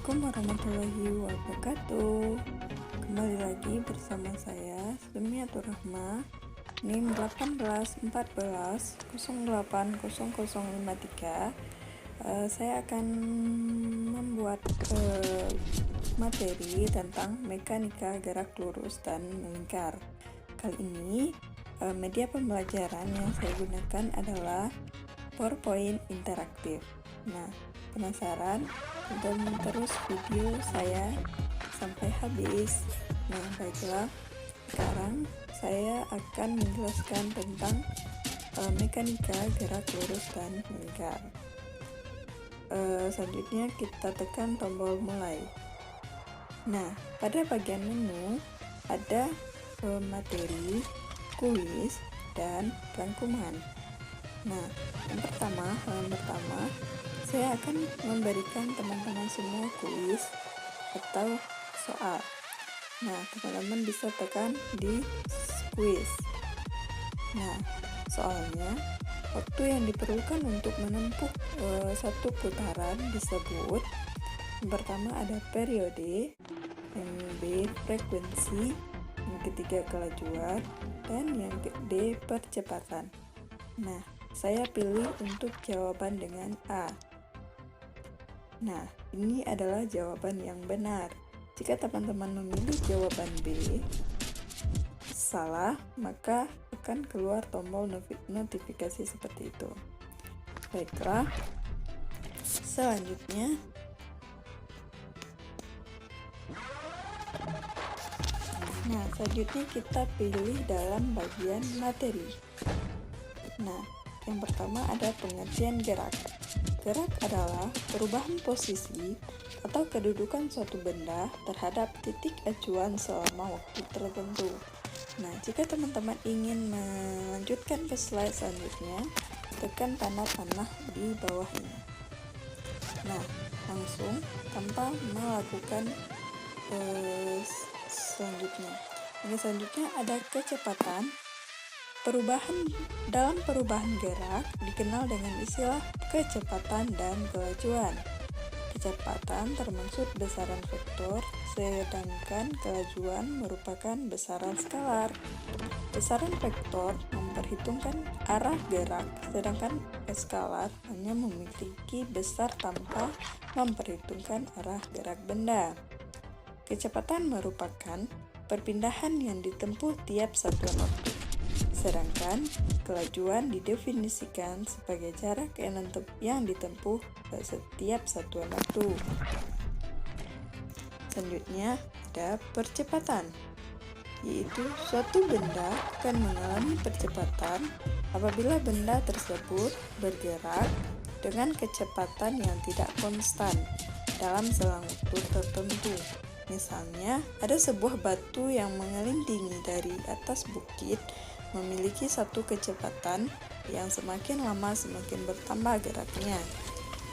Assalamualaikum warahmatullahi wabarakatuh. Kembali lagi bersama saya Sumiatur Rahma, NIM 1814080053. Saya akan membuat materi tentang mekanika gerak lurus dan melingkar. Kali ini media pembelajaran yang saya gunakan adalah PowerPoint interaktif. Nah, penasaran? Tonton terus video saya sampai habis. Nah, baiklah, sekarang saya akan menjelaskan tentang mekanika gerak lurus dan melingkar. Selanjutnya kita tekan tombol mulai. Nah, pada bagian menu ada materi, kuis, dan rangkuman. Nah, hal yang pertama, saya akan memberikan teman-teman semua kuis atau soal. Nah, teman-teman bisa tekan di kuis. Nah, soalnya waktu yang diperlukan untuk menempuh satu putaran disebut yang pertama ada periode, yang B frekuensi, yang ketiga kelajuan, dan yang D percepatan. Nah, saya pilih untuk jawaban dengan A. Nah, ini adalah jawaban yang benar. Jika teman-teman memilih jawaban B salah, maka akan keluar tombol notifikasi seperti itu. Baiklah, selanjutnya kita pilih dalam bagian materi. Nah, yang pertama ada pengertian gerak. Gerak adalah perubahan posisi atau kedudukan suatu benda terhadap titik acuan selama waktu tertentu. Nah, jika teman-teman ingin melanjutkan ke slide selanjutnya, tekan tanda panah di bawahnya. Nah, langsung tanpa melakukan selanjutnya. Ini selanjutnya ada kecepatan. Dalam perubahan gerak dikenal dengan istilah kecepatan dan kelajuan. Kecepatan termaksud besaran vektor, sedangkan kelajuan merupakan besaran skalar. Besaran vektor memperhitungkan arah gerak, sedangkan skalar hanya memiliki besar tanpa memperhitungkan arah gerak benda. Kecepatan merupakan perpindahan yang ditempuh tiap satuan waktu. Sedangkan kelajuan didefinisikan sebagai jarak yang ditempuh setiap satuan waktu. Selanjutnya ada percepatan, yaitu suatu benda akan mengalami percepatan apabila benda tersebut bergerak dengan kecepatan yang tidak konstan dalam selang waktu tertentu. Misalnya, ada sebuah batu yang mengelindingi dari atas bukit memiliki satu kecepatan yang semakin lama semakin bertambah geraknya.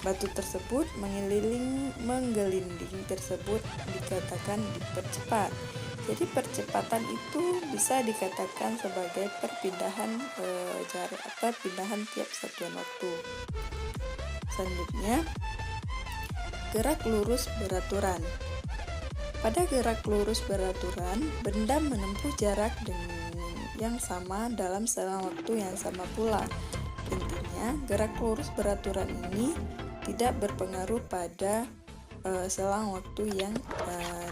Batu tersebut menggelinding tersebut dikatakan dipercepat. Jadi percepatan itu bisa dikatakan sebagai perpindahan tiap satuan waktu. Selanjutnya, gerak lurus beraturan. Pada gerak lurus beraturan, benda menempuh jarak dengan yang sama dalam selang waktu yang sama pula. Intinya, gerak lurus beraturan ini tidak berpengaruh pada selang waktu yang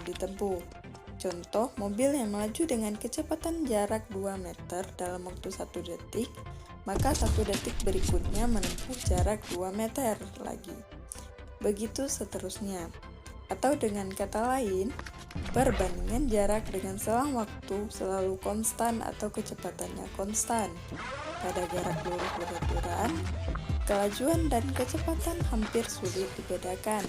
ditempuh. Contoh, mobil yang melaju dengan kecepatan jarak 2 meter dalam waktu 1 detik, maka 1 detik berikutnya menempuh jarak 2 meter lagi. Begitu seterusnya. Atau dengan kata lain, perbandingan jarak dengan selang waktu selalu konstan atau kecepatannya konstan. Pada gerak lurus beraturan, kelajuan dan kecepatan hampir sulit dibedakan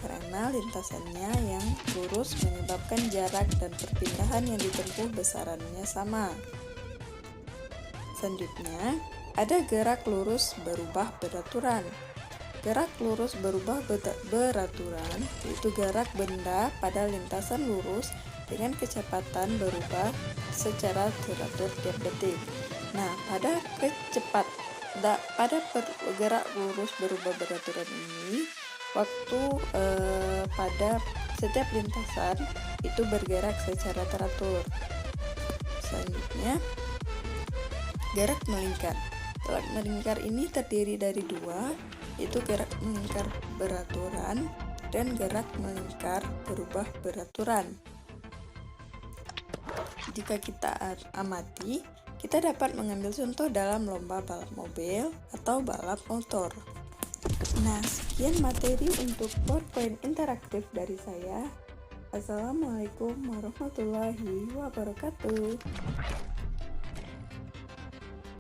karena lintasannya yang lurus menyebabkan jarak dan perpindahan yang ditempuh besarannya sama. Selanjutnya, ada gerak lurus berubah beraturan. Gerak lurus berubah beraturan, yaitu gerak benda pada lintasan lurus dengan kecepatan berubah secara teratur tiap detik. Nah, pada gerak lurus berubah beraturan ini, waktu pada setiap lintasan itu bergerak secara teratur. Selanjutnya, gerak melingkar. Gerak melingkar ini terdiri dari dua, yaitu gerak melingkar beraturan dan gerak melingkar berubah beraturan. Jika kita amati, kita dapat mengambil contoh dalam lomba balap mobil atau balap motor. Nah, sekian materi untuk PowerPoint interaktif dari saya. Assalamualaikum warahmatullahi wabarakatuh.